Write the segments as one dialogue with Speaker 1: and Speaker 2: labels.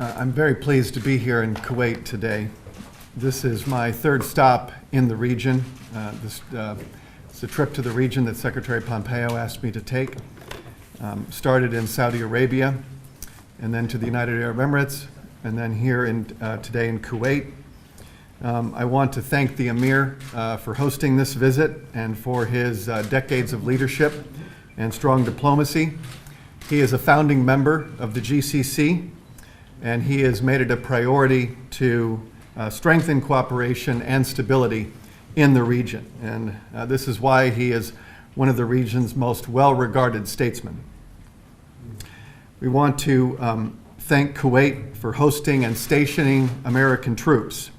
Speaker 1: I'm very pleased to be here in Kuwait today. This is my third stop in the region. It's a trip to the region that Secretary Pompeo asked me to take. Started in Saudi Arabia, and then to the United Arab Emirates, and then here today in Kuwait. I want to thank the Emir for hosting this visit and for his decades of leadership and strong diplomacy. He is a founding member of the GCC, and he has made it a priority to strengthen cooperation and stability in the region. And this is why he is one of the region's most well-regarded statesmen. We want to thank Kuwait for hosting and stationing American troops.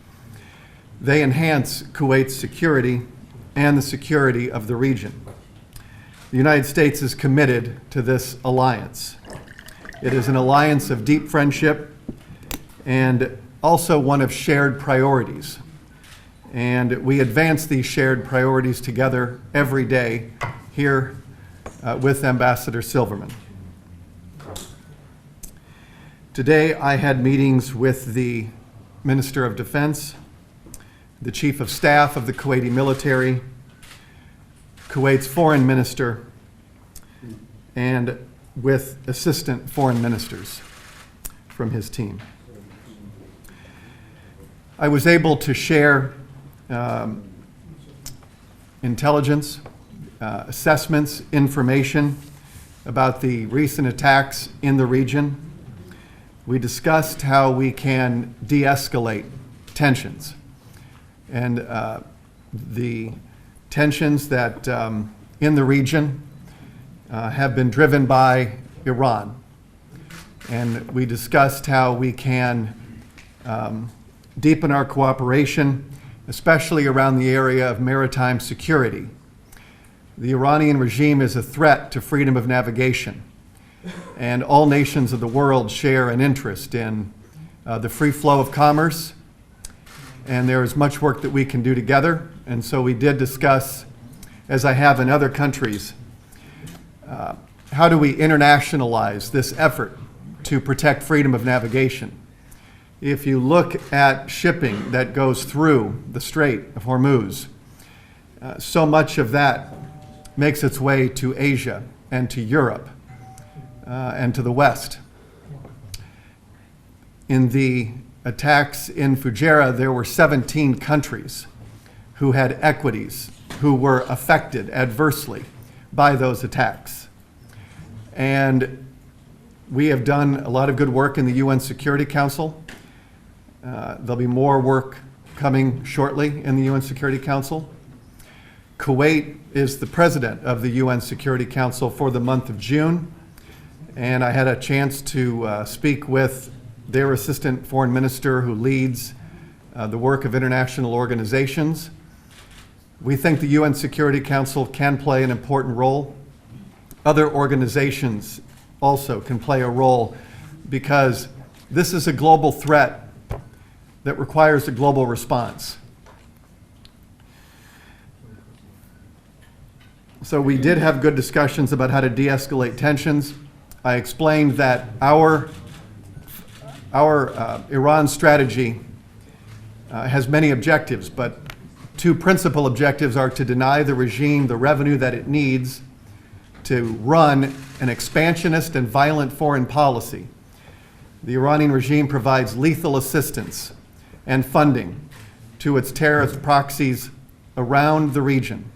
Speaker 1: They enhance Kuwait's security and the security of the region. The United States is committed to this alliance. It is an alliance of deep friendship and also one of shared priorities. And we advance these shared priorities together every day here with Ambassador Silverman. Today I had meetings with the Minister of Defense, the Chief of Staff of the Kuwaiti military, Kuwait's foreign minister, and with assistant foreign ministers from his team. I was able to share intelligence, assessments, information about the recent attacks in the region. We discussed how we can de-escalate tensions. And the tensions that in the region have been driven by Iran. And we discussed how we can deepen our cooperation, especially around the area of maritime security. The Iranian regime is a threat to freedom of navigation, and all nations of the world share an interest in the free flow of commerce, and there is much work that we can do together. And so we did discuss, as I have in other countries, how do we internationalize this effort to protect freedom of navigation? If you look at shipping that goes through the Strait of Hormuz, so much of that makes its way to Asia and to Europe and to the West. In the attacks in Fujairah, there were 17 countries who had equities who were affected adversely by those attacks. And we have done a lot of good work in the UN Security Council. There'll be more work coming shortly in the UN Security Council. Kuwait is the president of the UN Security Council for the month of June, and I had a chance to speak with their assistant foreign minister who leads the work of international organizations. We think the UN Security Council can play an important role. Other organizations also can play a role because this is a global threat that requires a global response. So we did have good discussions about how to de-escalate tensions. I explained that our Iran strategy has many objectives, but two principal objectives are to deny the regime the revenue that it needs to run an expansionist and violent foreign policy. The Iranian regime provides lethal assistance and funding to its terrorist proxies around the region,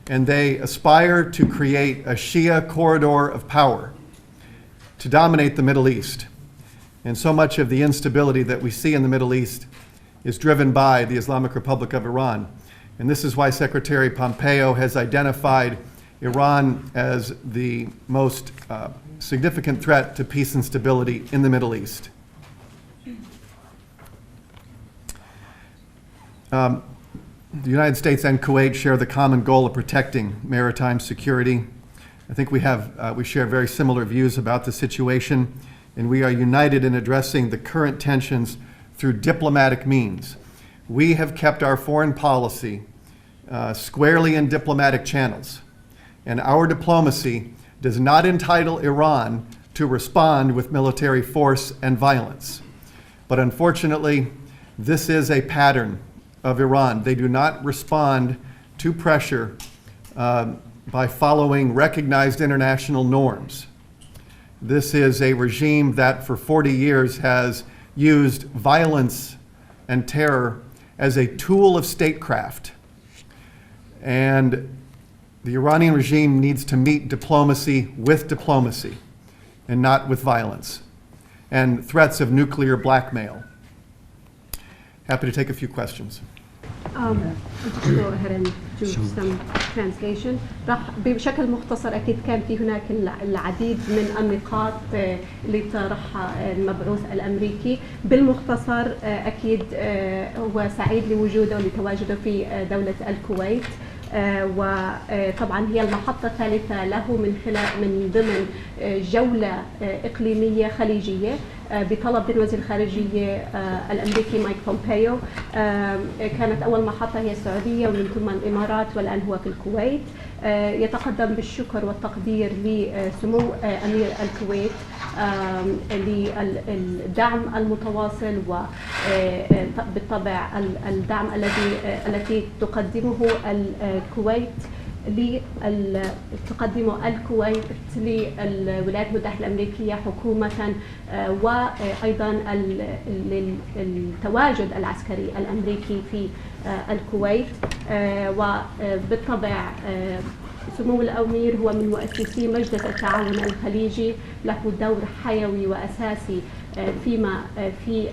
Speaker 1: and they aspire to create a Shia corridor of power to dominate the Middle East. And so much of the instability that we see in the Middle East is driven by the Islamic Republic of Iran. And this is why Secretary Pompeo has identified Iran as the most significant threat to peace and stability in the Middle East. The United States and Kuwait share the common goal of protecting maritime security. I think we share very similar views about the situation, and we are united in addressing the current tensions through diplomatic means. We have kept our foreign policy squarely in diplomatic channels, and our diplomacy does not entitle Iran to respond with military force and violence. But unfortunately, this is a pattern of Iran. They do not respond to pressure by following recognized international norms. This is a regime that for 40 years has used violence and terror as a tool of statecraft. And the Iranian regime needs to meet diplomacy with diplomacy and not with violence and threats of nuclear blackmail. Happy to take a few questions.
Speaker 2: Just go ahead and do some translation. راح بشكل مختصر أكيد كان في هناك العديد من النقاط اللي طرحها المبعوث الأمريكي. بالمختصر أكيد هو سعيد لوجوده ولتواجده في دولة الكويت. وطبعا هي المحطة الثالثة له من ضمن جولة إقليمية خليجية بطلب من وزير الخارجية الأمريكي مايك بومبيو. كانت أول محطة هي السعودية ومن ثم الإمارات والآن هو في الكويت. يتقدم بالشكر والتقدير لسمو أمير الكويت للدعم المتواصل وبالطبع الدعم التي تقدمه الكويت للولايات المتحدة الأمريكية حكومة وأيضا للتواجد العسكري الأمريكي في الكويت. وبالطبع سمو الأمير هو من مؤسسي مجلس التعاون الخليجي، له دور حيوي وأساسي فيما في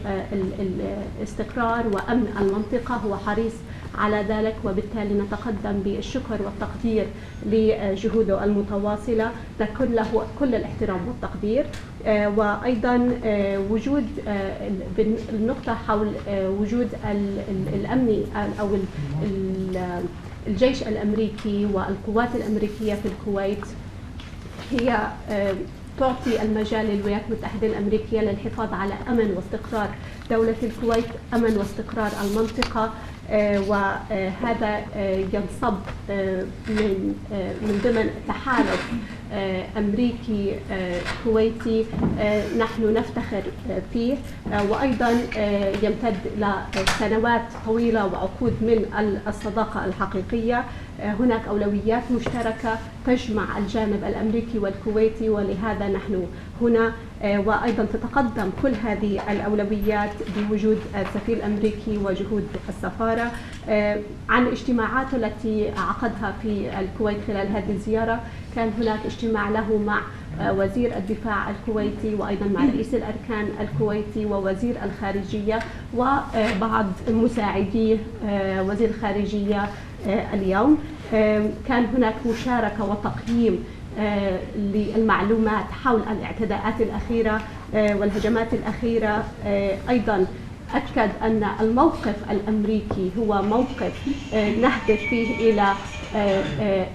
Speaker 2: الاستقرار وأمن المنطقة. هو حريص على ذلك وبالتالي نتقدم بالشكر والتقدير لجهوده المتواصلة، نكن له كل الاحترام والتقدير. وأيضا وجود النقطة حول وجود الأمني أو الجيش الأمريكي والقوات الأمريكية في الكويت هي تعطي المجال للولايات المتحدة الأمريكية للحفاظ على أمن واستقرار دولة الكويت، أمن واستقرار المنطقة. وهذا ينصب من ضمن تحالف أمريكي كويتي نحن نفتخر فيه، وأيضا يمتد لسنوات طويلة وعقود من الصداقة الحقيقية. هناك أولويات مشتركة تجمع الجانب الأمريكي والكويتي، ولهذا نحن هنا. وأيضا تتقدم كل هذه الأولويات بوجود السفير الأمريكي وجهود السفارة. عن اجتماعاته التي عقدها في الكويت خلال هذه الزيارة، كان هناك اجتماع له مع وزير الدفاع الكويتي وأيضا مع رئيس الأركان الكويتي ووزير الخارجية وبعض مساعدي وزير الخارجية. اليوم كان هناك مشاركة وتقييم للمعلومات حول الاعتداءات الأخيرة والهجمات الأخيرة. أيضا أكد أن الموقف الأمريكي هو موقف نهدف فيه إلى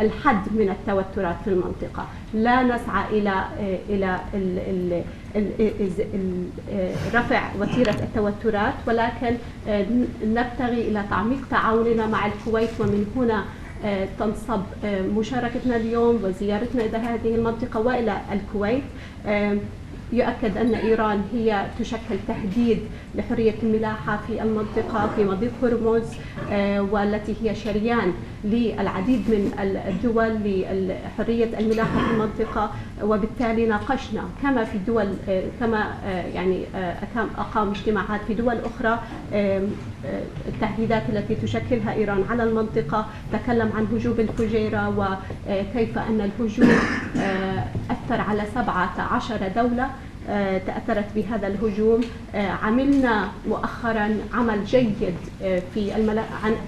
Speaker 2: الحد من التوترات في المنطقة. لا نسعى إلى رفع وتيرة التوترات، ولكن نبتغي إلى تعميق تعاوننا مع الكويت. ومن هنا تنصب مشاركتنا اليوم وزيارتنا إلى هذه المنطقة وإلى الكويت. يؤكد أن إيران هي تشكل تهديد لحرية الملاحة في المنطقة في مضيق هرمز، والتي هي شريان للعديد من الدول لحرية الملاحة في المنطقة. وبالتالي ناقشنا كما يعني أقام اجتماعات في دول أخرى التهديدات التي تشكلها إيران على المنطقة. تكلم عن هجوم الفجيرة وكيف أن الهجوم أثر على 17 دولة تأثرت بهذا الهجوم. عملنا مؤخرا عمل جيد في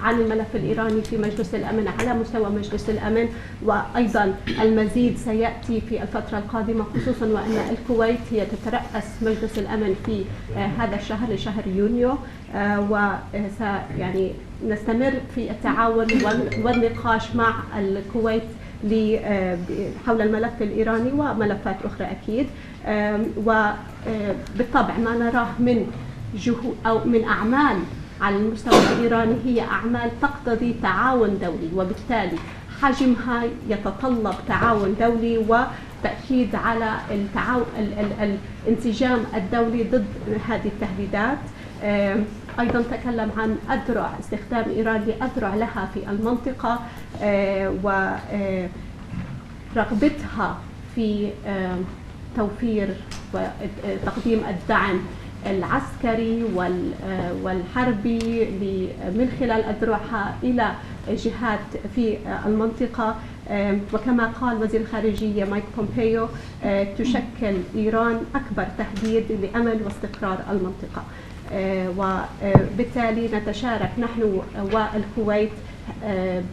Speaker 2: عن الملف الإيراني في مجلس الأمن على مستوى مجلس الأمن، وأيضا المزيد سيأتي في الفترة القادمة، خصوصا وأن الكويت هي تترأس مجلس الأمن في هذا الشهر لشهر يونيو. يعني نستمر في التعاون والنقاش مع الكويت حول الملف الإيراني وملفات أخرى أكيد. وبالطبع ما نراه من جهود أو من أعمال على المستوى الإيراني هي أعمال تقتضي تعاون دولي، وبالتالي حجمها يتطلب تعاون دولي وتأكيد على الانسجام الدولي ضد هذه التهديدات. أيضا تكلم عن استخدام إيران لأذرع لها في المنطقة ورغبتها في توفير وتقديم الدعم العسكري والحربي من خلال أذرعها إلى جهات في المنطقة. وكما قال وزير الخارجية مايك بومبيو تشكل إيران أكبر تهديد لأمن واستقرار المنطقة، وبالتالي نتشارك نحن والكويت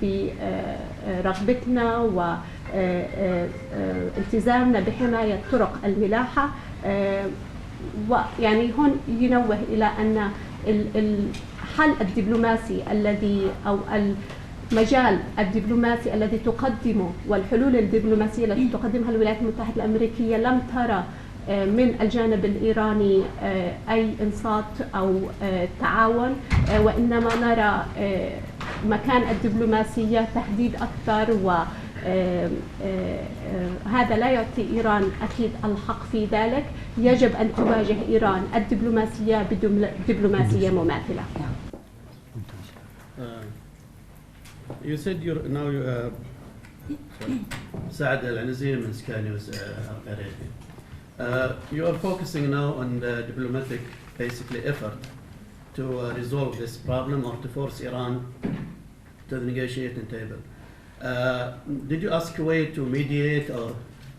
Speaker 2: برغبتنا والتزامنا بحماية طرق الملاحة. ويعني هون ينوه إلى أن الحل الدبلوماسي الذي أو المجال الدبلوماسي الذي تقدمه والحلول الدبلوماسية التي تقدمها الولايات المتحدة الأمريكية لم ترى من الجانب الإيراني أي إنصات أو تعاون، وإنما نرى مكان الدبلوماسية تهديد أكثر، وهذا لا يعطي إيران أكيد الحق في ذلك. يجب أن تواجه إيران الدبلوماسية بدبلوماسية مماثلة.
Speaker 3: You said you're now سعد العنزي من Sky News Arabia. You are focusing now on the diplomatic basically effort to resolve this problem or to force Iran to the negotiating table. Did you ask Kuwait to mediate or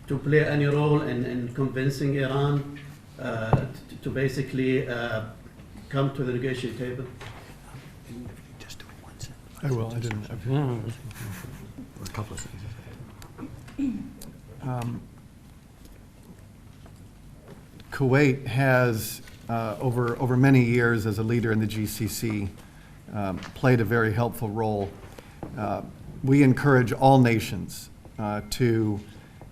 Speaker 3: to play any role in convincing Iran to basically come to the negotiating table?
Speaker 1: I will. I didn't.
Speaker 4: A couple of things.
Speaker 1: Kuwait has, over many years as a leader in the GCC, played a very helpful role. We encourage all nations to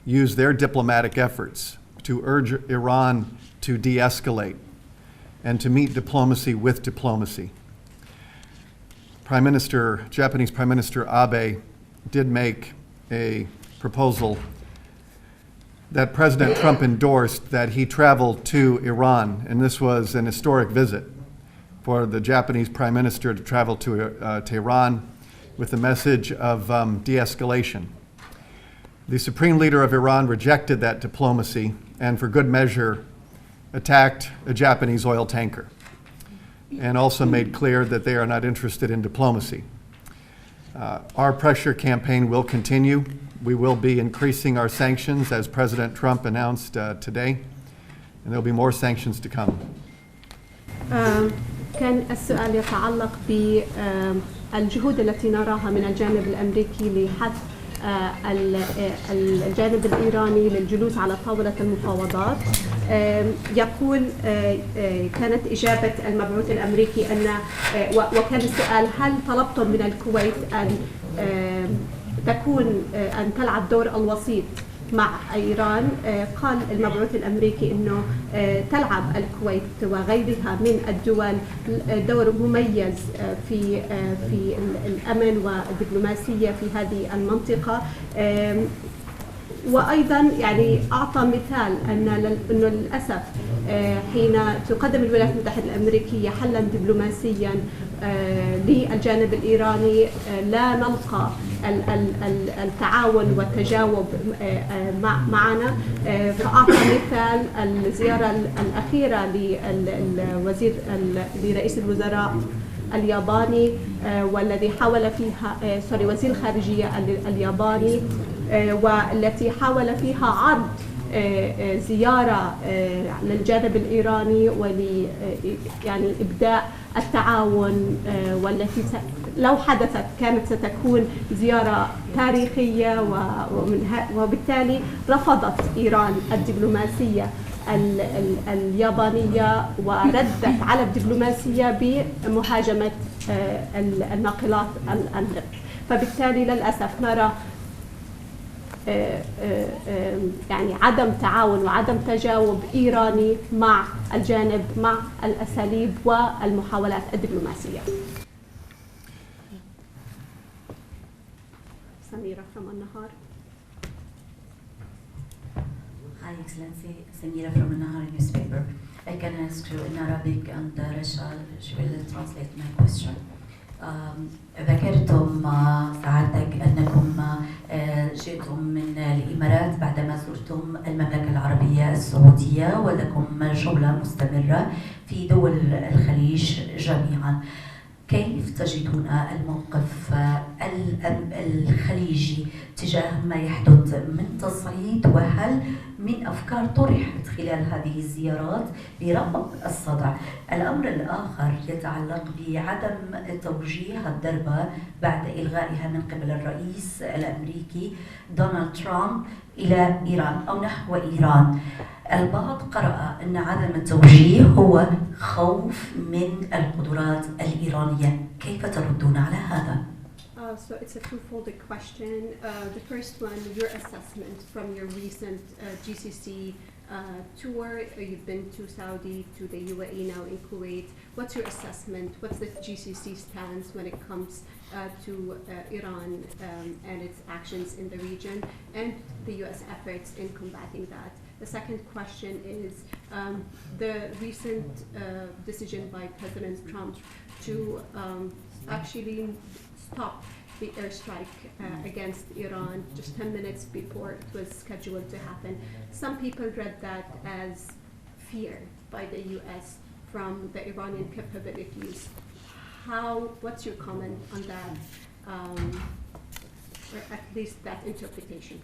Speaker 1: use their diplomatic efforts to urge Iran to de-escalate and to meet diplomacy with diplomacy. Japanese Prime Minister Abe did make a proposal that President Trump endorsed, that he traveled to Iran, and this was an historic visit for the Japanese Prime Minister to travel to Iran with the message of de-escalation. The Supreme Leader of Iran rejected that diplomacy and, for good measure, attacked a Japanese oil tanker, and also made clear that they are not interested in diplomacy. Our pressure campaign will continue. We will be increasing our sanctions, as President Trump announced today, and there will be more sanctions to come.
Speaker 2: كان السؤال يتعلق بالجهود التي نراها من الجانب الأمريكي لحث الجانب الإيراني للجلوس على طاولة المفاوضات. يقول كانت إجابة المبعوث الأمريكي أن وكان السؤال: هل طلبتم من الكويت أن تلعب دور الوسيط مع إيران؟ قال المبعوث الأمريكي أنه تلعب الكويت وغيرها من الدول دور مميز في الأمن والدبلوماسية في هذه المنطقة. وأيضا يعني أعطى مثال أنه للأسف حين تقدم الولايات المتحدة الأمريكية حلا دبلوماسيا للجانب الإيراني لا نلقى التعاون والتجاوب معنا. فأعطى مثال الزيارة الأخيرة لرئيس الوزراء الياباني، والذي حاول فيها وزير الخارجية الياباني، والتي حاول فيها عرض زيارة للجانب الإيراني يعني إبداء التعاون، والتي لو حدثت كانت ستكون زيارة تاريخية، وبالتالي رفضت إيران الدبلوماسية اليابانية وردت على الدبلوماسية بمهاجمة الناقلات النفط. فبالتالي للأسف نرى يعني عدم تعاون وعدم تجاوب إيراني مع الجانب مع الأساليب والمحاولات الدبلوماسية. سميرة from النهار.
Speaker 5: Hi, Excellency. Samira from Nahar newspaper. I can ask you in Arabic and Rachel, she will translate my question. ذكرتم سعادتك أنكم جئتم من الإمارات بعدما زرتم المملكة العربية السعودية ولكم جولة مستمرة في دول الخليج جميعا. كيف تجدون الموقف الخليجي تجاه ما يحدث من تصعيد، وهل من أفكار طرحت خلال هذه الزيارات لرفع الصدع؟ الأمر الآخر يتعلق بعدم توجيه الضربة بعد إلغائها من قبل الرئيس الأمريكي دونالد ترامب إلى إيران أو نحو إيران. البعض قرأ أن عدم التوجيه هو خوف من القدرات الإيرانية. كيف تردون على هذا؟
Speaker 2: So it's a twofold question. The first one, your assessment from your recent GCC tour. You've been to Saudi, to the UAE, now in Kuwait. What's your assessment? What's the GCC stance when it comes to Iran and its actions in the region and the US efforts in combating that? The second question is the recent decision by President Trump to actually stop the airstrike against Iran just 10 minutes before it was scheduled to happen. Some people read that as fear by the US from the Iranian capabilities. What's your comment on that, or at least that interpretation?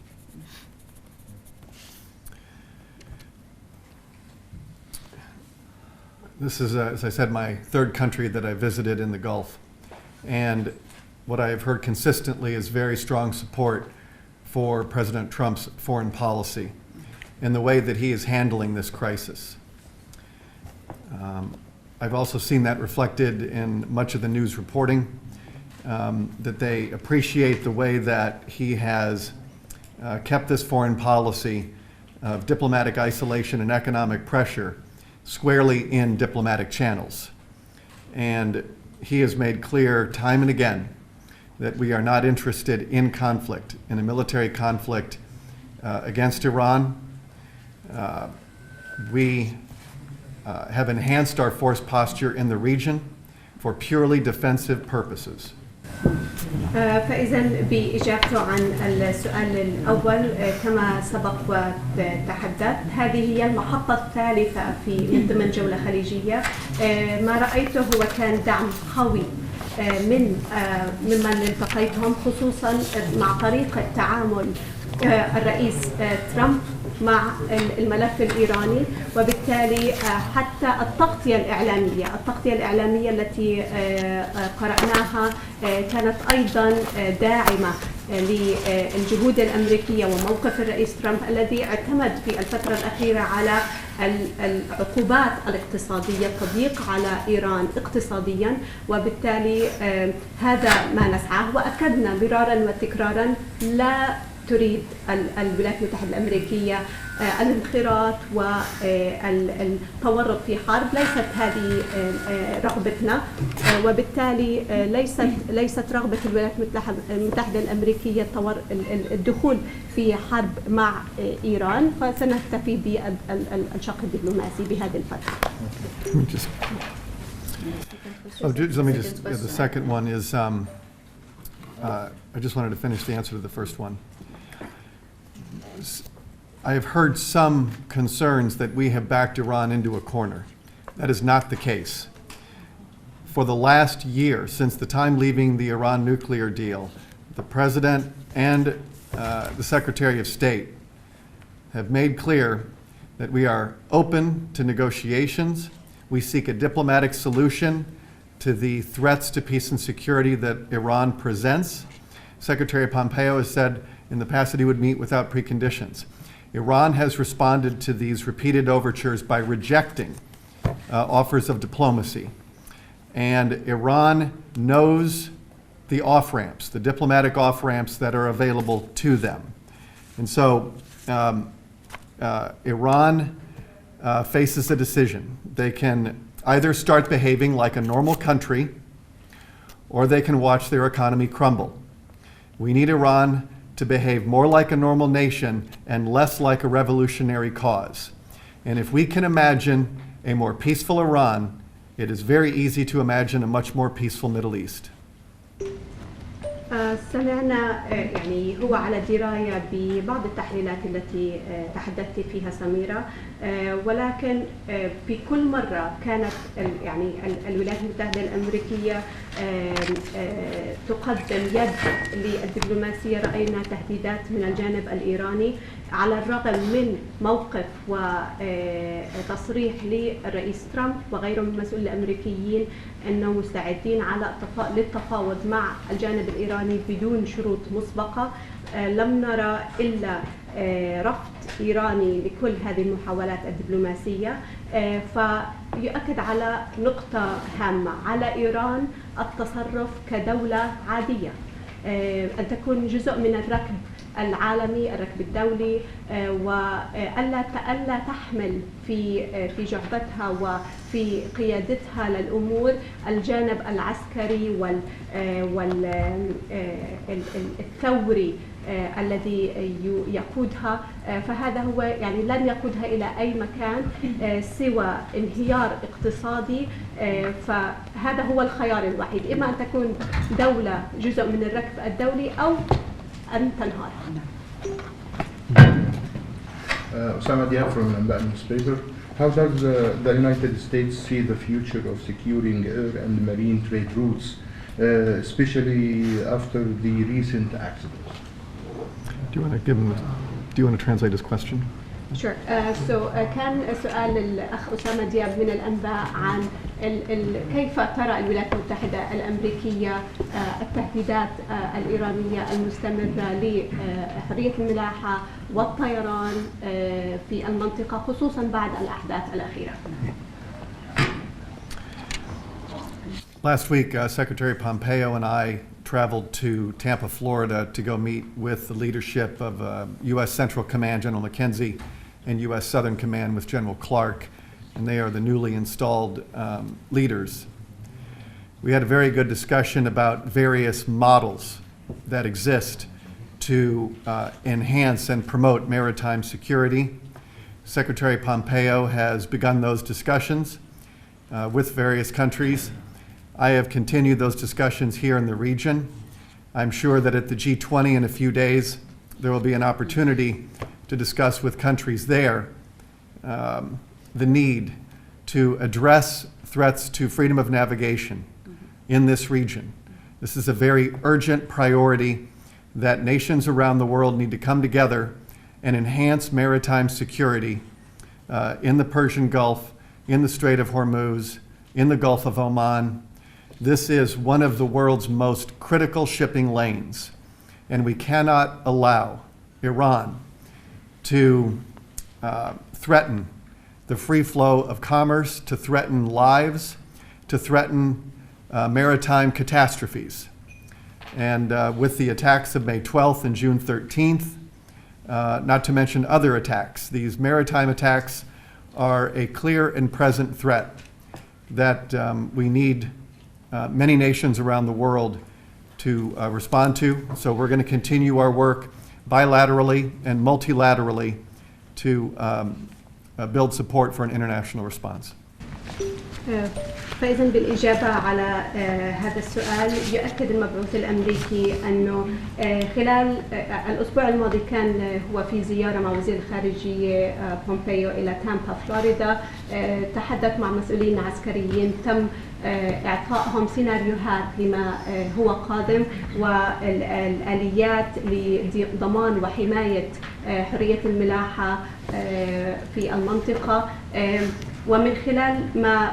Speaker 1: This is, as I said, my third country that I visited in the Gulf. And what I have heard consistently is very strong support for President Trump's foreign policy and the way that he is handling this crisis. I've also seen that reflected in much of the news reporting, that they appreciate the way that he has kept this foreign policy of diplomatic isolation and economic pressure squarely in diplomatic channels. And he has made clear time and again that we are not interested in conflict, in a military conflict against Iran. We have enhanced our force posture in the region for purely defensive purposes.
Speaker 2: فإذا بإجابته عن السؤال الأول كما سبق وتحدثت، هذه هي المحطة الثالثة من ضمن جولة خليجية. ما رأيته هو كان دعم قوي ممن التقيتهم، خصوصا مع طريقة تعامل الرئيس ترامب مع الملف الإيراني، وبالتالي حتى التغطية الإعلامية التي قرأناها كانت أيضا داعمة للجهود الأمريكية وموقف الرئيس ترامب الذي اعتمد في الفترة الأخيرة على العقوبات الاقتصادية، التضييق على إيران اقتصاديا، وبالتالي هذا ما نسعاه. وأكدنا مرارا وتكرارا لا تريد الولايات المتحدة الأمريكية الانخراط والتورط في حرب، ليست هذه رغبتنا، وبالتالي ليست رغبة الولايات المتحدة الأمريكية الدخول في حرب مع إيران، فسنكتفي بالشق الدبلوماسي بهذه الفترة.
Speaker 1: The second one is, I just wanted to finish the answer to the first one. I have heard some concerns that we have backed Iran into a corner. That is not the case. For the last year, since the time leaving the Iran nuclear deal, the President and the Secretary of State have made clear that we are open to negotiations. We seek a diplomatic solution to the threats to peace and security that Iran presents. Secretary Pompeo has said in the past that he would meet without preconditions. Iran has responded to these repeated overtures by rejecting offers of diplomacy. And Iran knows the off-ramps, the diplomatic off-ramps that are available to them. And so Iran faces a decision. They can either start behaving like a normal country, or they can watch their economy crumble. We need Iran to behave more like a normal nation and less like a revolutionary cause. And if we can imagine a more peaceful Iran, it is very easy to imagine a much more peaceful Middle East.
Speaker 2: سمعنا يعني هو على دراية ببعض التحليلات التي تحدثت فيها سميرة، ولكن في كل مرة كانت يعني الولايات المتحدة الأمريكية تقدم يد للدبلوماسية. رأينا تهديدات من الجانب الإيراني على الرغم من موقف وتصريح للرئيس ترامب وغيره من المسؤولين الأمريكيين أنه مستعدين على للتفاوض مع الجانب الإيراني بدون شروط مسبقة. لم نرى إلا رفض إيراني لكل هذه المحاولات الدبلوماسية، فيؤكد على نقطة هامة على إيران التصرف كدولة عادية، أن تكون جزء من الركب العالمي، الركب الدولي، وألا تحمل في جعبتها وفي قيادتها للأمور الجانب العسكري والثوري الذي يقودها. فهذا هو يعني لن يقودها إلى أي مكان سوى انهيار اقتصادي. فهذا هو الخيار الوحيد، إما أن تكون دولة جزء من الركب الدولي أو أن تنهار.
Speaker 6: Osama Diab from the newspaper. How does the United States see the future of securing air and marine trade routes, especially after the recent accidents?
Speaker 1: Do you want to translate his question?
Speaker 2: Sure. كان سؤال الأخ أسامة دياب من الأنباء عن كيف ترى الولايات المتحدة الأمريكية التهديدات الإيرانية المستمرة لحرية الملاحة والطيران في المنطقة خصوصا بعد الأحداث الأخيرة.
Speaker 1: Last week, Secretary Pompeo and I traveled to Tampa, Florida to go meet with the leadership of U.S. Central Command, General McKenzie, and U.S. Southern Command with General Clark, and they are the newly installed leaders. We had a very good discussion about various models that exist to enhance and promote maritime security. Secretary Pompeo has begun those discussions with various countries. I have continued those discussions here in the region. I'm sure that at the G20 in a few days, there will be an opportunity to discuss with countries there the need to address threats to freedom of navigation in this region. This is a very urgent priority that nations around the world need to come together and enhance maritime security in the Persian Gulf, in the Strait of Hormuz, in the Gulf of Oman. This is one of the world's most critical shipping lanes, and we cannot allow Iran to threaten the free flow of commerce, to threaten lives, to threaten maritime catastrophes. And with the attacks of May 12th and June 13th, not to mention other attacks, these maritime attacks are a clear and present threat that we need many nations around the world to respond to. So we're going to continue our work bilaterally and multilaterally to build support for an international response.
Speaker 2: فإذا بالإجابة على هذا السؤال، يؤكد المبعوث الأمريكي أنه خلال الأسبوع الماضي كان هو في زيارة مع وزير الخارجية بومبيو إلى تامبا فلوريدا. تحدث مع مسؤولين عسكريين، تم إعطائهم سيناريوهات لما هو قادم والآليات لضمان وحماية حرية الملاحة في المنطقة. ومن خلال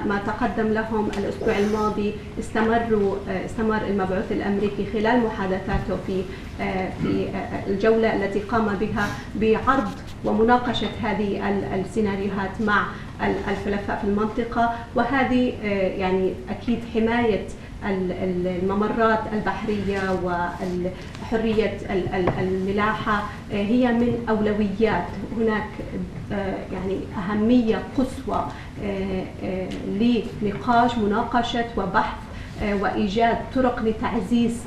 Speaker 2: ما تقدم لهم الأسبوع الماضي استمر المبعوث الأمريكي خلال محادثاته في الجولة التي قام بها بعرض ومناقشة هذه السيناريوهات مع الحلفاء في المنطقة. وهذه يعني أكيد حماية الممرات البحرية وحرية الملاحة هي من أولويات. هناك يعني أهمية قصوى لنقاش مناقشة وبحث وإيجاد طرق لتعزيز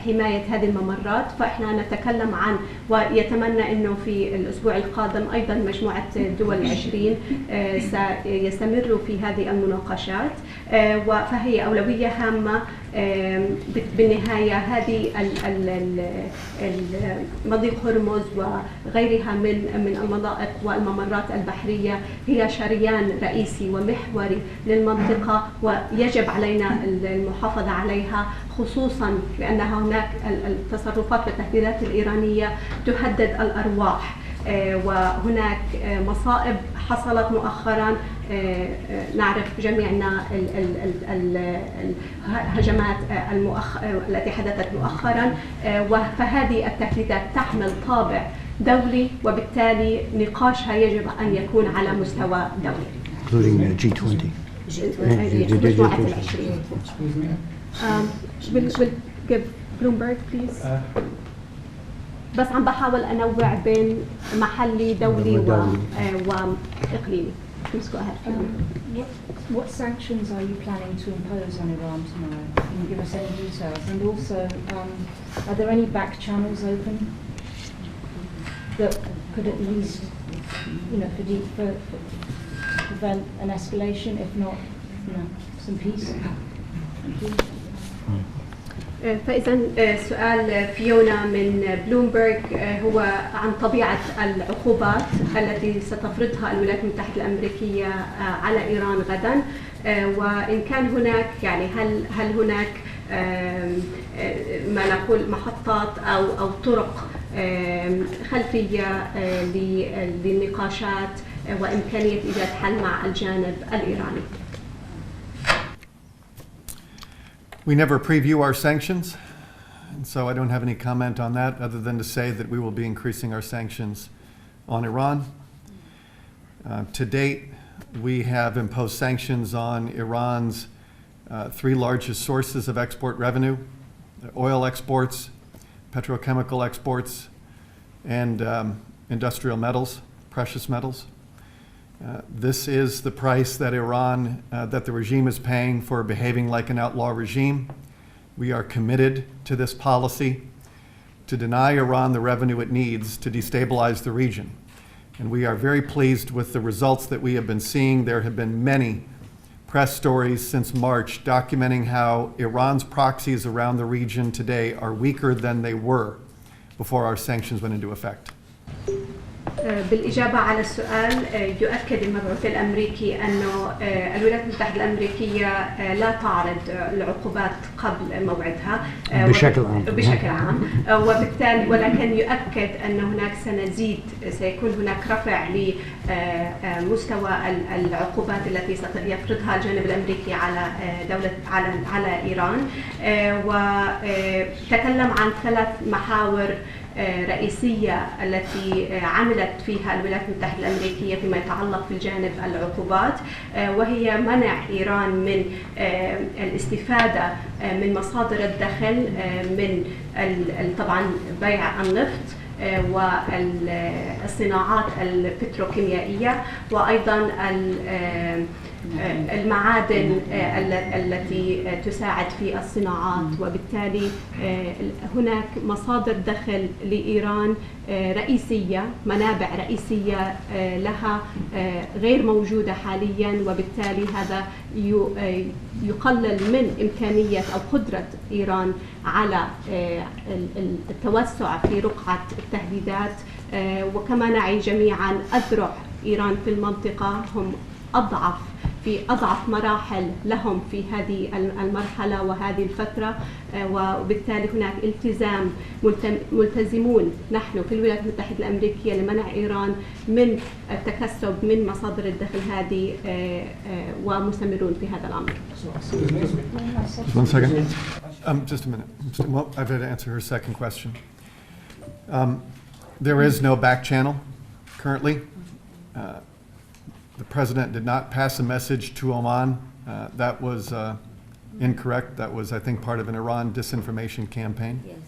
Speaker 2: حماية هذه الممرات. فإحنا نتكلم عن ويتمنى أنه في الأسبوع القادم أيضا مجموعة الدول العشرين سيستمروا في هذه المناقشات، فهي أولوية هامة. بالنهاية هذه مضيق هرمز وغيرها من المضائق والممرات البحرية هي شريان رئيسي ومحوري للمنطقة، ويجب علينا المحافظة عليها، خصوصا لأن هناك التصرفات والتهديدات الإيرانية تهدد الأرواح، وهناك مصائب حصلت مؤخرا. نعرف جميعنا الهجمات التي حدثت مؤخرا، فهذه التهديدات تحمل طابع دولي، وبالتالي نقاشها يجب أن يكون على مستوى دولي.
Speaker 4: including G20.
Speaker 2: مجموعة العشرين. We'll give Bloomberg please. بس عم بحاول أنوع بين محلي دولي وإقليمي. Please go ahead.
Speaker 7: What sanctions are you planning to impose on Iran tomorrow? Can you give us any details? And also, are there any back channels open that could at least, prevent an escalation, if not, some peace? Thank you.
Speaker 2: فإذا سؤال فيونا من بلومبرج هو عن طبيعة العقوبات التي ستفرضها الولايات المتحدة الأمريكية على إيران غدا، وإن كان هناك هل هناك ما نقول محطات أو طرق خلفية للنقاشات وإمكانية إيجاد حل مع الجانب الإيراني.
Speaker 1: We never preview our sanctions, and so I don't have any comment on that other than to say that we will be increasing our sanctions on Iran. To date, we have imposed sanctions on Iran's three largest sources of export revenue: oil exports, petrochemical exports, and industrial metals, precious metals. This is the price that that the regime is paying for behaving like an outlaw regime. We are committed to this policy to deny Iran the revenue it needs to destabilize the region. And we are very pleased with the results that we have been seeing. There have been many press stories since March documenting how Iran's proxies around the region today are weaker than they were before our sanctions went into effect.
Speaker 2: بالإجابة على السؤال، يؤكد المبعوث الأمريكي أنه الولايات المتحدة الأمريكية لا تعرض العقوبات قبل موعدها بشكل عام، وبالتالي ولكن يؤكد أن هناك سيكون هناك رفع لمستوى العقوبات التي سيفرضها الجانب الأمريكي على إيران، وتكلم عن 3 محاور رئيسية التي عملت فيها الولايات المتحدة الأمريكية فيما يتعلق بالجانب العقوبات، وهي منع إيران من الاستفادة من مصادر الدخل من طبعا بيع النفط والصناعات البتروكيميائية، وأيضا المعادن التي تساعد في الصناعات. وبالتالي هناك مصادر دخل لإيران رئيسية، منابع رئيسية لها غير موجودة حاليا، وبالتالي هذا يقلل من إمكانية أو قدرة إيران على التوسع في رقعة التهديدات. وكما نعي جميعا أذرع إيران في المنطقة هم في أضعف مراحل لهم في هذه المرحلة وهذه الفترة، وبالتالي هناك التزام ملتزمون نحن في الولايات المتحدة الأمريكية لمنع إيران من التكسب من مصادر الدخل هذه، ومستمرون في هذا الأمر.
Speaker 1: Just 1 second. Just a minute. Well, I've got to answer her second question. There is no back channel currently. The president did not pass a message to Oman. That was incorrect. That was, I think, part of an Iran disinformation campaign.
Speaker 5: Yes.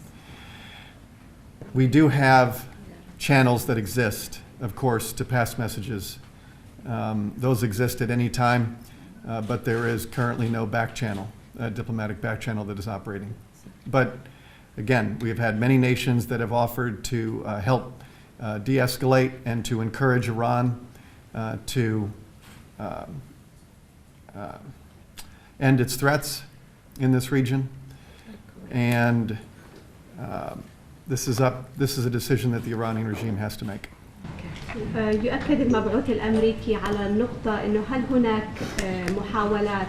Speaker 1: We do have channels that exist, of course, to pass messages. Those exist at any time, but there is currently no back channel, diplomatic back channel that is operating. But again, we have had many nations that have offered to help de-escalate and to encourage Iran to end its threats in this region. And this is a decision that the Iranian regime has to make.
Speaker 2: يؤكد المبعوث الأمريكي على النقطة أنه هل هناك محاولات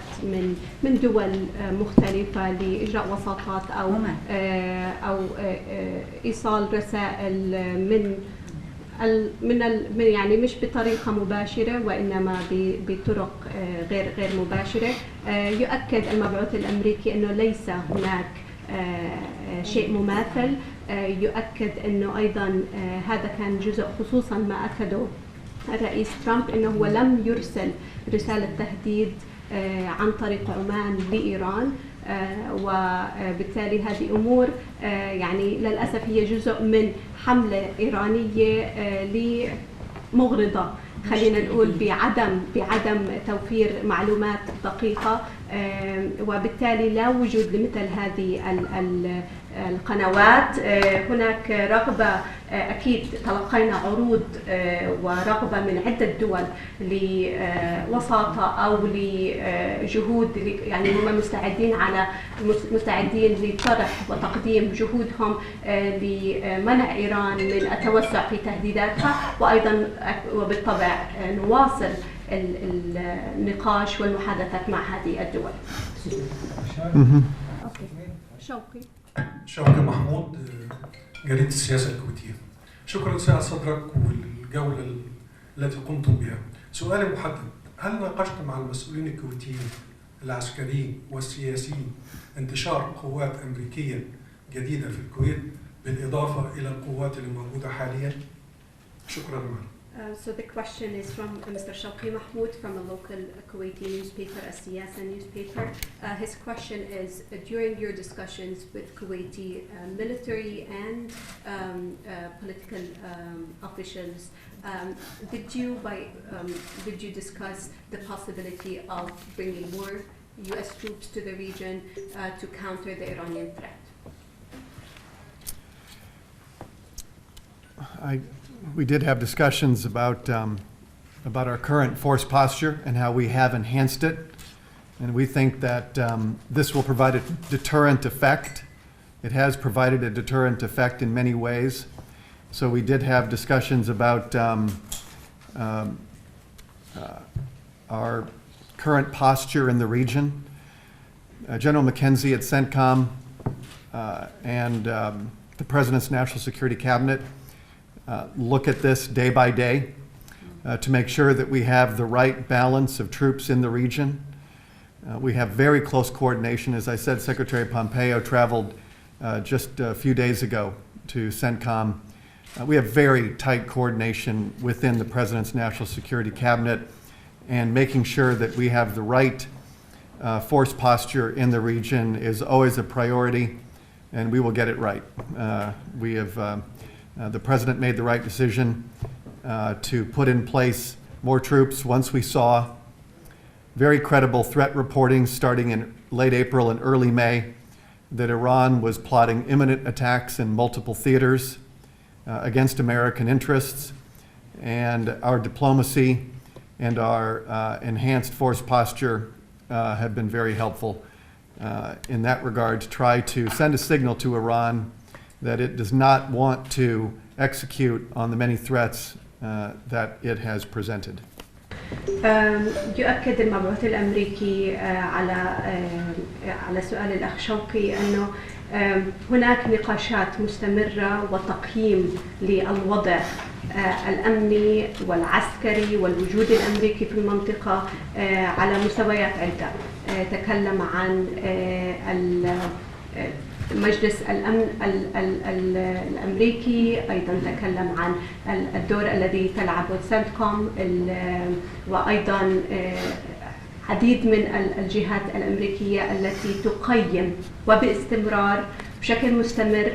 Speaker 2: من دول مختلفة لإجراء وساطات أو إيصال رسائل من يعني مش بطريقة مباشرة وإنما بطرق غير مباشرة. يؤكد المبعوث الأمريكي أنه ليس هناك شيء مماثل. يؤكد أنه أيضا هذا كان جزء، خصوصا ما أكده الرئيس ترامب، أنه هو لم يرسل رسالة تهديد عن طريق عمان لإيران، وبالتالي هذه أمور يعني للأسف هي جزء من حملة إيرانية مغرضة، خلينا نقول بعدم توفير معلومات دقيقة، وبالتالي لا وجود لمثل هذه القنوات. هناك رغبة، أكيد تلقينا عروض ورغبة من عدة دول لوساطة أو لجهود، يعني هم مستعدين لطرح وتقديم جهودهم لمنع إيران من التوسع في تهديداتها، وأيضا وبالطبع نواصل النقاش والمحادثات مع هذه الدول.
Speaker 8: شوقي محمود، جريدة السياسة الكويتية. شكرا سعد صدرك والجولة التي قمتم بها. سؤالي محدد: هل ناقشت مع المسؤولين الكويتيين العسكريين والسياسيين انتشار قوات أمريكية جديدة في الكويت بالإضافة إلى القوات اللي موجودة حاليا؟ شكرا معنا.
Speaker 2: So the question is from Mr. Shawqi Mahmoud from a local Kuwaiti newspaper, السياسة newspaper. His question is, during your discussions with Kuwaiti military and political officials, did you discuss the possibility of bringing more U.S. troops to the region to counter the Iranian threat?
Speaker 1: We did have discussions about our current force posture and how we have enhanced it, and we think that this will provide a deterrent effect. It has provided a deterrent effect in many ways. So we did have discussions about our current posture in the region. General McKenzie at CENTCOM and the President's National Security Cabinet look at this day by day to make sure that we have the right balance of troops in the region. We have very close coordination. As I said, Secretary Pompeo traveled just a few days ago to CENTCOM. We have very tight coordination within the President's National Security Cabinet, and making sure that we have the right force posture in the region is always a priority, and we will get it right. The President made the right decision to put in place more troops once we saw very credible threat reporting starting in late April and early May that Iran was plotting imminent attacks in multiple theaters against American interests, and our diplomacy and our enhanced force posture have been very helpful in that regard to try to send a signal to Iran that it does not want to execute on the many threats that it has presented.
Speaker 2: يؤكد المبعوث الأمريكي على سؤال الأخ شوقي أنه هناك نقاشات مستمرة وتقييم للوضع الأمني والعسكري والوجود الأمريكي في المنطقة على مستويات عدة. تكلم عن مجلس الأمن الأمريكي، أيضا تكلم عن الدور الذي تلعبه سنتكوم، وأيضا عديد من الجهات الأمريكية التي تقيم وباستمرار بشكل مستمر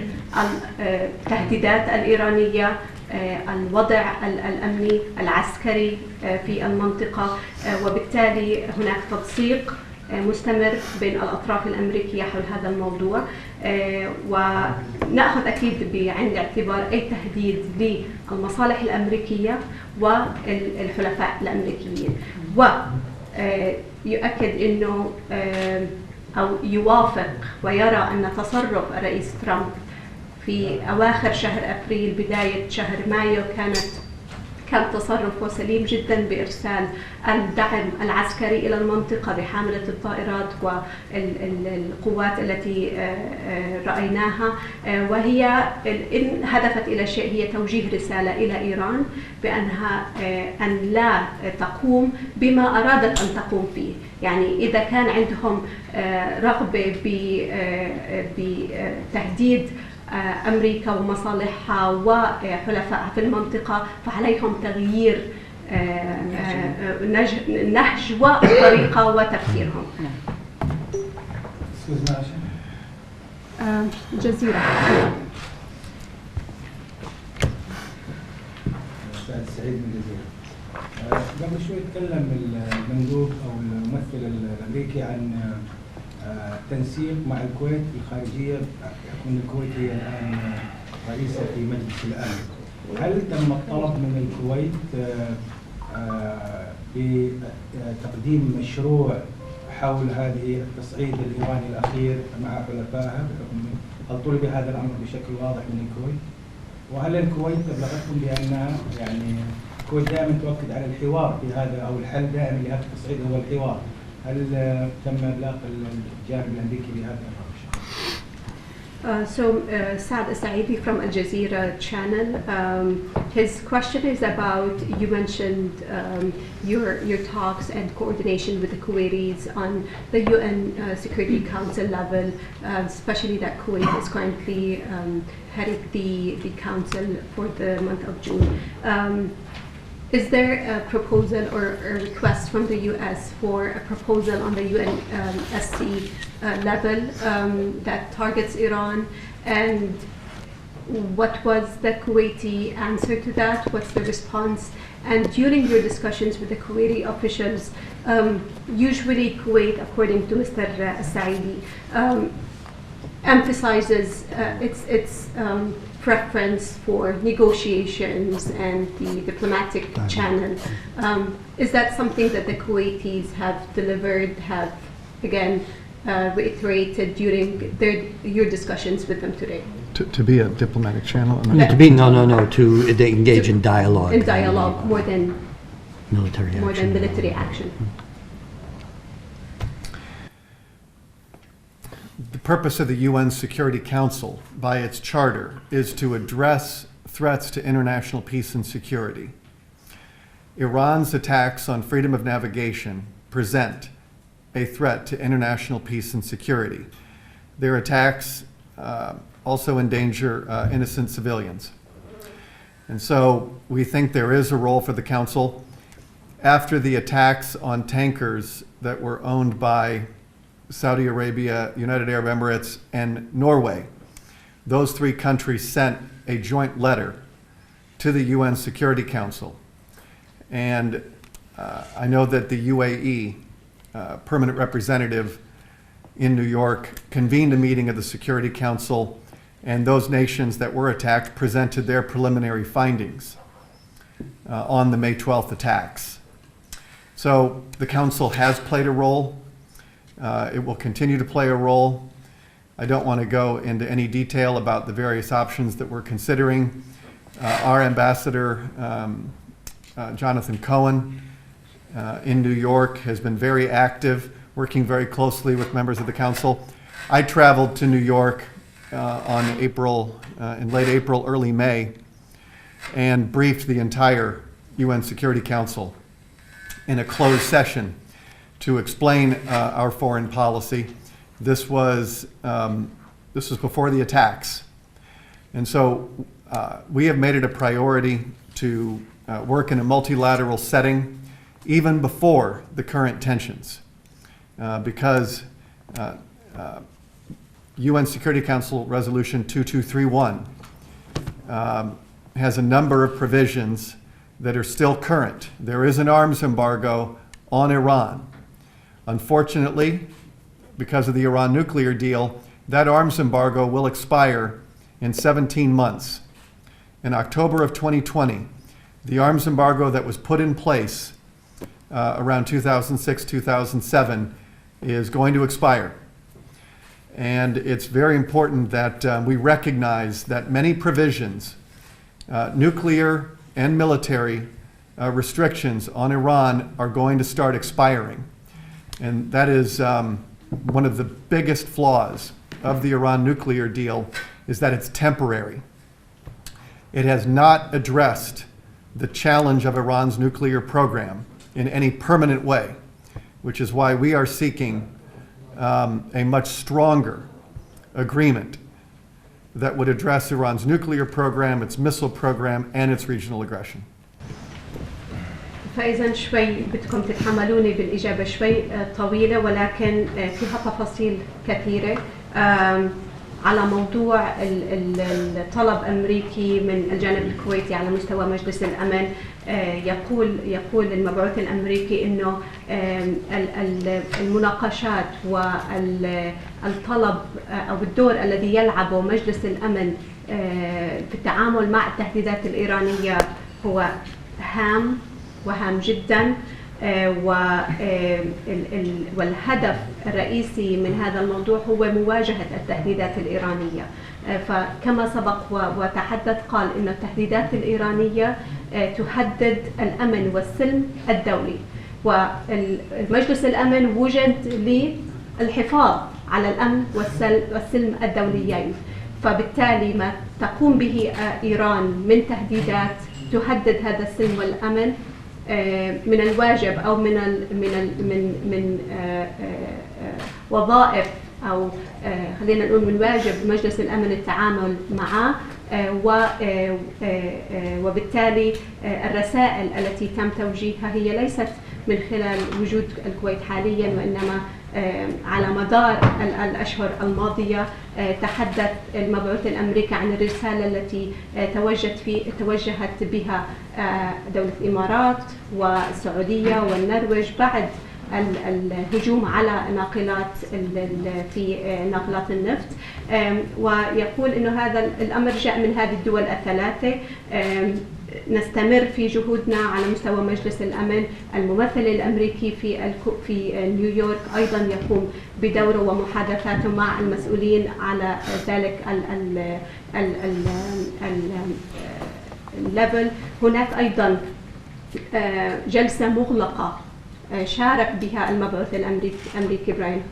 Speaker 2: التهديدات الإيرانية، الوضع الأمني العسكري في المنطقة، وبالتالي هناك تنسيق مستمر بين الأطراف الأمريكية حول هذا الموضوع، ونأخذ أكيد بعين الاعتبار أي تهديد للمصالح الأمريكية والحلفاء الأمريكيين، ويؤكد أنه أو يوافق ويرى أن تصرف الرئيس ترامب في أواخر شهر أبريل بداية شهر مايو كان تصرفه سليم جدا بإرسال الدعم العسكري إلى المنطقة بحاملة الطائرات والقوات التي رأيناها، وهي إن هدفت إلى شيء هي توجيه رسالة إلى إيران بأنها أن لا تقوم بما أرادت أن تقوم فيه. يعني إذا كان عندهم رغبة بتهديد أمريكا ومصالحها وحلفائها في المنطقة، فعليهم تغيير النهج والطريقة وتفكيرهم. جزيرة.
Speaker 9: سعيد من الجزيرة. قبل شوي تكلم المندوب أو الممثل الأمريكي عن التنسيق مع الكويت في الخارجية، بحكم أن الكويت هي الآن رئيسة في مجلس الأمن. هل تم الطلب من الكويت بتقديم مشروع حول هذه التصعيد الإيراني الأخير مع حلفائها؟ هل طلب هذا الأمر بشكل واضح من الكويت؟ وهل الكويت أبلغتكم بأنها يعني الكويت دائما تؤكد على الحوار في هذا، أو الحل دائما لهذا التصعيد هو الحوار؟ هل تم إبلاغ الجانب الأمريكي بهذا الأمر؟
Speaker 2: Saad Saidi from Al Jazeera channel. His question is about, you mentioned your talks and coordination with the Kuwaitis on the UN Security Council level, especially that Kuwait is currently heading the council for the month of June. Is there a proposal or a request from the U.S. for a proposal on the UNSC level that targets Iran? And what was the Kuwaiti answer to that? What's the response? And during your discussions with the Kuwaiti officials, usually Kuwait, according to Mr. Saidi, emphasizes its preference for negotiations and the diplomatic channel. Is that something that the Kuwaitis have delivered, have again reiterated during your discussions with them today?
Speaker 1: To be a diplomatic channel?
Speaker 4: To be, no, to they engage in dialogue.
Speaker 2: In dialogue, more than
Speaker 4: military action.
Speaker 1: The purpose of the UN Security Council, by its charter, is to address threats to international peace and security. Iran's attacks on freedom of navigation present a threat to international peace and security. Their attacks also endanger innocent civilians. And so we think there is a role for the Council. After the attacks on tankers that were owned by Saudi Arabia, United Arab Emirates, and Norway, those three countries sent a joint letter to the UN Security Council. And I know that the UAE permanent representative in New York convened a meeting of the Security Council, and those nations that were attacked presented their preliminary findings on the May 12th attacks. So the Council has played a role. It will continue to play a role. I don't want to go into any detail about the various options that we're considering. Our ambassador, Jonathan Cohen, in New York, has been very active, working very closely with members of the Council. I traveled to New York in late April, early May, and briefed the entire UN Security Council in a closed session to explain our foreign policy. This was before the attacks. And so we have made it a priority to work in a multilateral setting even before the current tensions, because UN Security Council Resolution 2231 has a number of provisions that are still current. There is an arms embargo on Iran Unfortunately, because of the Iran nuclear deal, that arms embargo will expire in 17 months. In October of 2020, the arms embargo that was put in place around 2006, 2007 is going to expire. And it's very important that we recognize that many provisions, nuclear and military restrictions on Iran are going to start expiring. And that is one of the biggest flaws of the Iran nuclear deal, is that it's temporary. It has not addressed the challenge of Iran's nuclear program in any permanent way, which is why we are seeking a much stronger agreement that would address Iran's nuclear program, its missile program, and its regional aggression.
Speaker 2: فإذا شوي بدكم تتحملوني بالإجابة شوي طويلة، ولكن فيها تفاصيل كثيرة على موضوع الطلب الأمريكي من الجانب الكويتي على مستوى مجلس الأمن. يقول المبعوث الأمريكي إنه المناقشات والطلب أو الدور الذي يلعبه مجلس الأمن في التعامل مع التهديدات الإيرانية هو وهام جدا، والهدف الرئيسي من هذا الموضوع هو مواجهة التهديدات الإيرانية. فكما سبق وتحدث قال إن التهديدات الإيرانية تهدد الأمن والسلم الدولي، ومجلس الأمن وجد للحفاظ على الأمن والسلم الدوليين. فبالتالي ما تقوم به إيران من تهديدات تهدد هذا السلم والأمن، من الواجب أو من وظائف، أو خلينا نقول من واجب مجلس الأمن التعامل معه. وبالتالي الرسائل التي تم توجيهها هي ليست من خلال وجود الكويت حاليا، وإنما على مدار الأشهر الماضية تحدث المبعوث الأمريكي عن الرسالة التي توجهت بها دولة الإمارات والسعودية والنرويج بعد الهجوم على ناقلات في ناقلات النفط. ويقول إنه هذا الأمر جاء من هذه الدول الثلاثة. نستمر في جهودنا على مستوى مجلس الأمن. الممثل الأمريكي في نيويورك أيضا يقوم بدوره ومحادثاته مع المسؤولين على ذلك الليفل. هناك أيضا جلسة مغلقة شارك بها المبعوث الأمريكي براين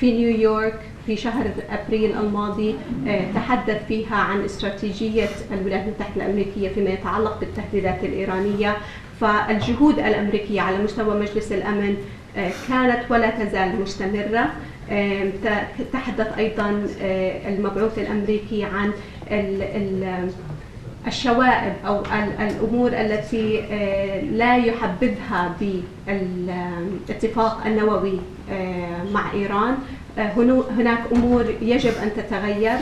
Speaker 2: في نيويورك في شهر أبريل الماضي، تحدث فيها عن استراتيجية الولايات المتحدة الأمريكية فيما يتعلق بالتهديدات الإيرانية. فالجهود الأمريكية على مستوى مجلس الأمن كانت ولا تزال مستمرة. تحدث أيضا المبعوث الأمريكي عن الشوائب أو الأمور التي لا يحبذها بالاتفاق النووي مع إيران. هناك أمور يجب أن تتغير،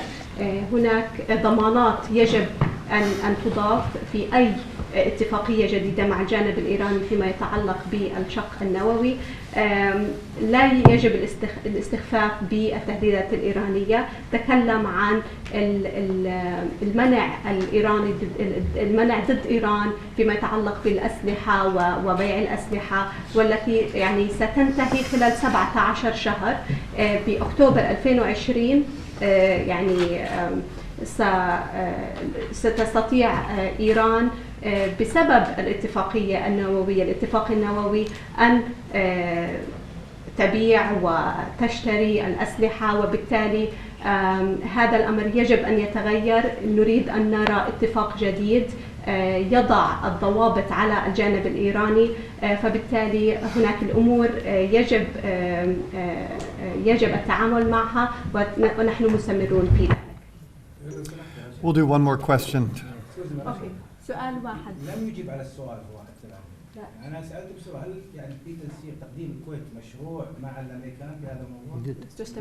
Speaker 2: هناك ضمانات يجب أن تضاف في أي اتفاقية جديدة مع الجانب الإيراني فيما يتعلق بالشق النووي. لا يجب الاستخفاف بالتهديدات الإيرانية. تكلم عن المنع الإيراني، المنع ضد إيران فيما يتعلق بالأسلحة وبيع الأسلحة، والتي يعني ستنتهي خلال 17 شهر. بأكتوبر 2020 يعني ستستطيع إيران بسبب الاتفاقية النووية، الاتفاق النووي، أن تبيع وتشتري الأسلحة، وبالتالي هذا الأمر يجب أن يتغير. نريد أن نرى اتفاق جديد يضع الضوابط على الجانب الإيراني. فبالتالي هناك الأمور يجب التعامل معها، ونحن مستمرون في ذلك.
Speaker 1: We'll do one more question.
Speaker 2: أوكي. سؤال واحد.
Speaker 9: لم يجب على السؤال واحد ثلاثة. أنا سألت بسؤال، هل يعني في تنسيق تقديم الكويت مشروع مع الأمريكان في هذا الموضوع؟
Speaker 2: Just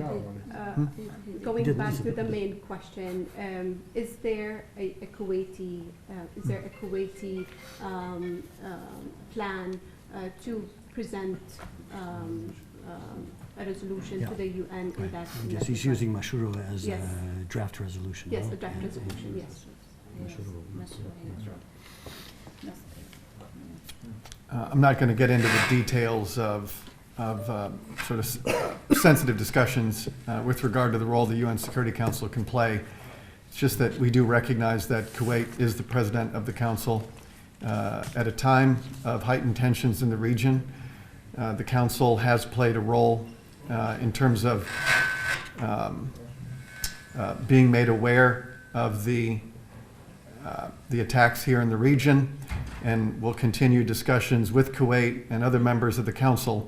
Speaker 2: going back to the main question, is there a Kuwaiti plan to present a resolution to the UN in that.
Speaker 4: Yes, he's using مشروع as
Speaker 2: Yes.
Speaker 4: a draft resolution.
Speaker 2: Yes,
Speaker 4: no?
Speaker 2: the draft resolution. Yes.
Speaker 1: I'm not going to get into the details of sort of sensitive discussions with regard to the role the UN Security Council can play. It's just that we do recognize that Kuwait is the president of the Council at a time of heightened tensions in the region. The Council has played a role in terms of being made aware of the attacks here in the region, and will continue discussions with Kuwait and other members of the Council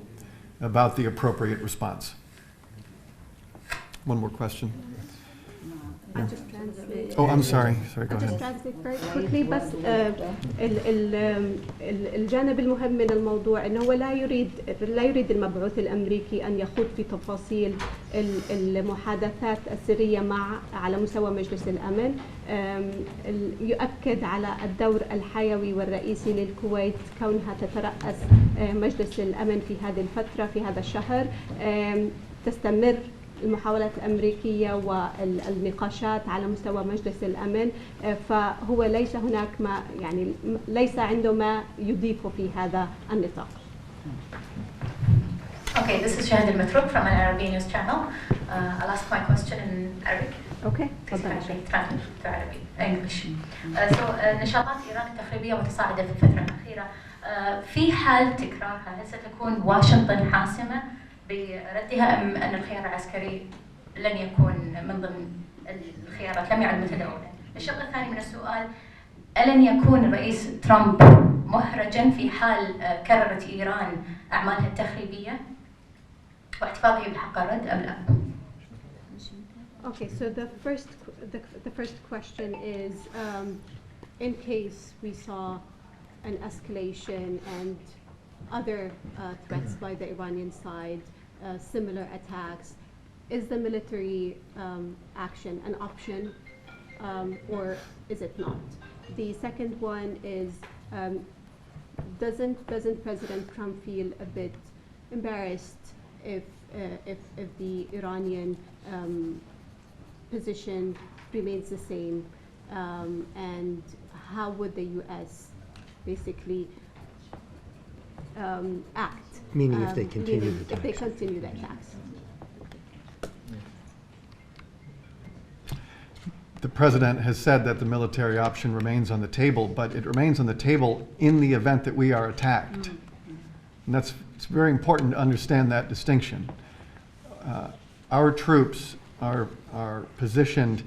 Speaker 1: about the appropriate response. One more question.
Speaker 2: I'll just translate.
Speaker 1: Oh, I'm sorry. Sorry, go
Speaker 2: I'll just
Speaker 1: ahead.
Speaker 2: translate very quickly. بس الجانب المهم من الموضوع انه هو لا يريد المبعوث الامريكي ان يخوض في تفاصيل المحادثات السريه على مستوى مجلس الامن. يؤكد على الدور الحيوي والرئيسي للكويت كونها تترأس مجلس الامن في هذه الفتره في هذا الشهر. تستمر المحاولات الأمريكية والنقاشات على مستوى مجلس الأمن، فهو ليس هناك ليس عنده ما يضيف في هذا النطاق.
Speaker 10: Okay, this is Shahid al-Matrouk from an Arabic news channel. I'll ask my question in Arabic.
Speaker 2: Okay.
Speaker 10: في عربي English. نشاطات إيران التخريبية متصاعدة في الفترة الأخيرة. في حال تكرارها هل ستكون واشنطن حاسمة بردها أم أن الخيار العسكري لن يكون من ضمن الخيارات لم يعد متداولا؟ الشق الثاني من السؤال: ألن يكون الرئيس ترامب محرجا في حال كررت إيران أعمالها التخريبية واحتفاظه بحق الرد أم لا؟
Speaker 2: Okay, so the first question is, in case we saw an escalation and other threats by the Iranian side, similar attacks, is the military action an option or is it not? The second one is, doesn't President Trump feel a bit embarrassed if the Iranian position remains the same, and how would the U.S. basically act?
Speaker 4: Meaning if they continue the attacks.
Speaker 2: If they continue the attacks.
Speaker 1: The president has said that the military option remains on the table, but it remains on the table in the event that we are attacked. And it's very important to understand that distinction. Our troops are positioned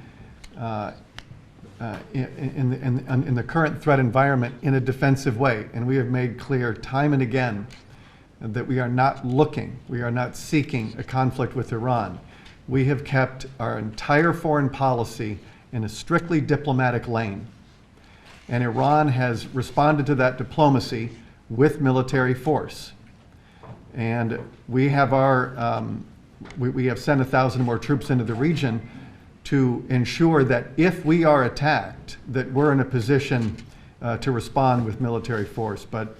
Speaker 1: in the current threat environment in a defensive way, and we have made clear time and again that we are not seeking a conflict with Iran. We have kept our entire foreign policy in a strictly diplomatic lane, and Iran has responded to that diplomacy with military force. And we have we have sent 1,000 more troops into the region to ensure that if we are attacked, that we're in a position to respond with military force. But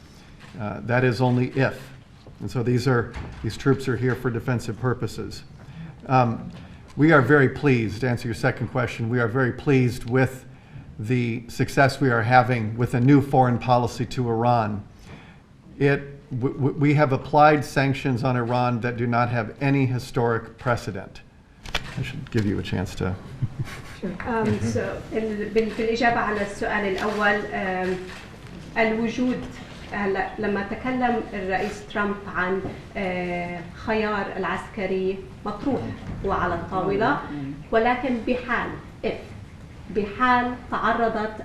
Speaker 1: that is only if. And so these troops are here for defensive purposes. We are very pleased, to answer your second question, we are very pleased with the success we are having with a new foreign policy to Iran. We have applied sanctions on Iran that do not have any historic precedent. I should give you a chance to.
Speaker 2: بالإجابة على السؤال الأول، الوجود لما تكلم الرئيس ترامب عن خيار العسكري مطروح وعلى الطاولة، ولكن بحال تعرضت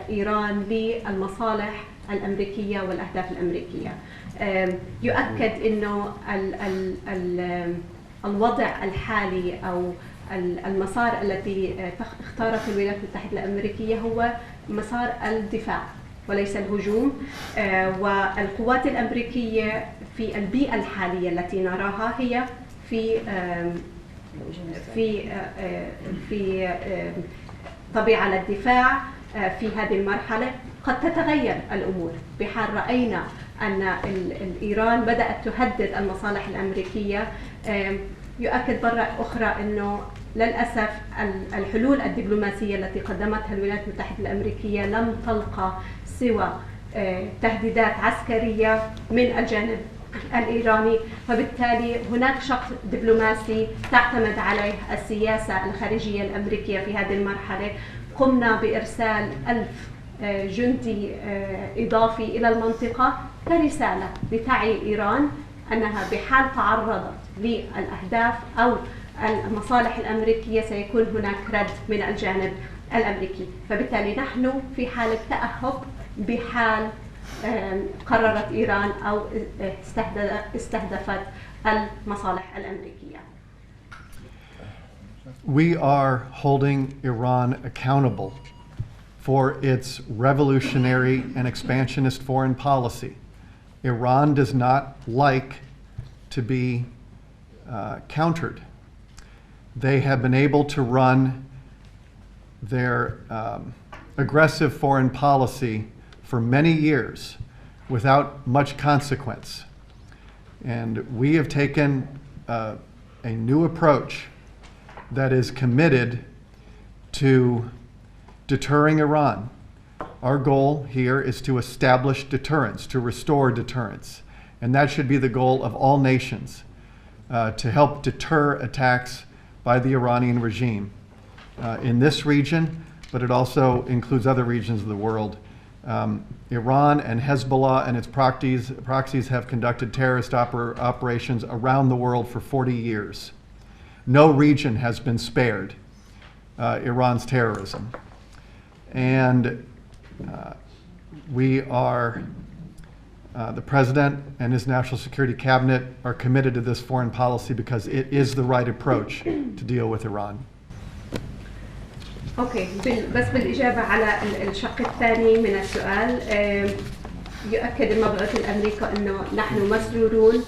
Speaker 2: إيران للمصالح الأمريكية والأهداف الأمريكية. يؤكد أنه الوضع الحالي أو المسار الذي اختارته الولايات المتحدة الأمريكية هو مسار الدفاع وليس الهجوم، والقوات الأمريكية في البيئة الحالية التي نراها هي في طبيعة للدفاع. في هذه المرحلة قد تتغير الأمور بحال رأينا أن إيران بدأت تهدد المصالح الأمريكية، يؤكد مرة أخرى أنه للأسف الحلول الدبلوماسية التي قدمتها الولايات المتحدة الأمريكية لم تلقى سوى تهديدات عسكرية من الجانب الإيراني، فبالتالي هناك شق دبلوماسي تعتمد عليه السياسة الخارجية الأمريكية في هذه المرحلة. قمنا بإرسال 1000 جندي إضافي إلى المنطقة كرسالة لتعي إيران أنها بحال تعرضت للأهداف أو المصالح الأمريكية سيكون هناك رد من الجانب الأمريكي. فبالتالي نحن في حالة تأهب بحال قررت إيران أو استهدفت المصالح الأمريكية.
Speaker 1: We are holding Iran accountable for its revolutionary and expansionist foreign policy. Iran does not like to be countered. They have been able to run their aggressive foreign policy for many years without much consequence. And we have taken a new approach that is committed to deterring Iran. Our goal here is to establish deterrence, to restore deterrence. And that should be the goal of all nations, to help deter attacks by the Iranian regime in this region, but it also includes other regions of the world. Iran and Hezbollah and its proxies have conducted terrorist operations around the world for 40 years. No region has been spared Iran's terrorism. And we are, the President and his National Security Cabinet are committed to this foreign policy because it is the right approach to deal with Iran.
Speaker 2: اوكي، بس بالإجابة على الشق الثاني من السؤال، يؤكد المبعوث الأمريكي أنه نحن مسرورون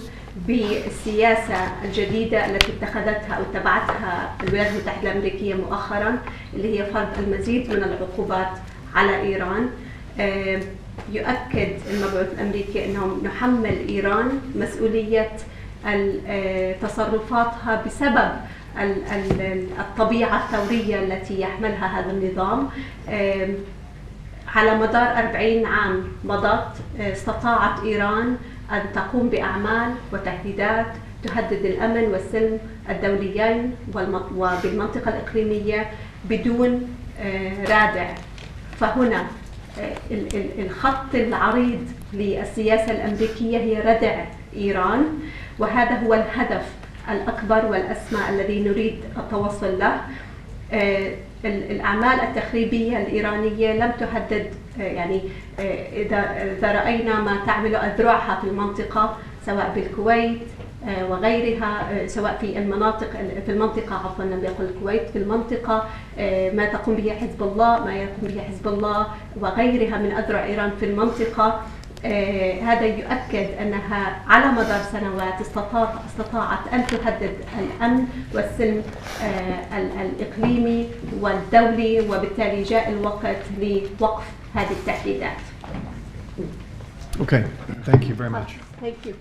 Speaker 2: بالسياسة الجديدة التي اتخذتها أو اتبعتها الولايات المتحدة الأمريكية مؤخرا، اللي هي فرض المزيد من العقوبات على إيران. يؤكد المبعوث الأمريكي أنه نحمل إيران مسؤولية تصرفاتها بسبب الطبيعة الثورية التي يحملها هذا النظام. على مدار 40 عام مضت استطاعت إيران أن تقوم بأعمال وتهديدات تهدد الأمن والسلم الدوليين وبالمنطقة الإقليمية بدون رادع. فهنا الخط العريض للسياسة الأمريكية هي ردع إيران، وهذا هو الهدف الأكبر والأسمى الذي نريد التوصل له. الأعمال التخريبية الإيرانية لم تهدد، يعني إذا رأينا ما تعمل أذرعها في المنطقة سواء بالكويت وغيرها، سواء في المنطقة عفوا لم يقل الكويت، في المنطقة ما تقوم به حزب الله وغيرها من أذرع إيران في المنطقة، هذا يؤكد أنها على مدار سنوات استطاعت أن تهدد الأمن والسلم الإقليمي والدولي، وبالتالي جاء الوقت لوقف هذه التهديدات.
Speaker 1: Okay, thank you very much.
Speaker 2: Thank you.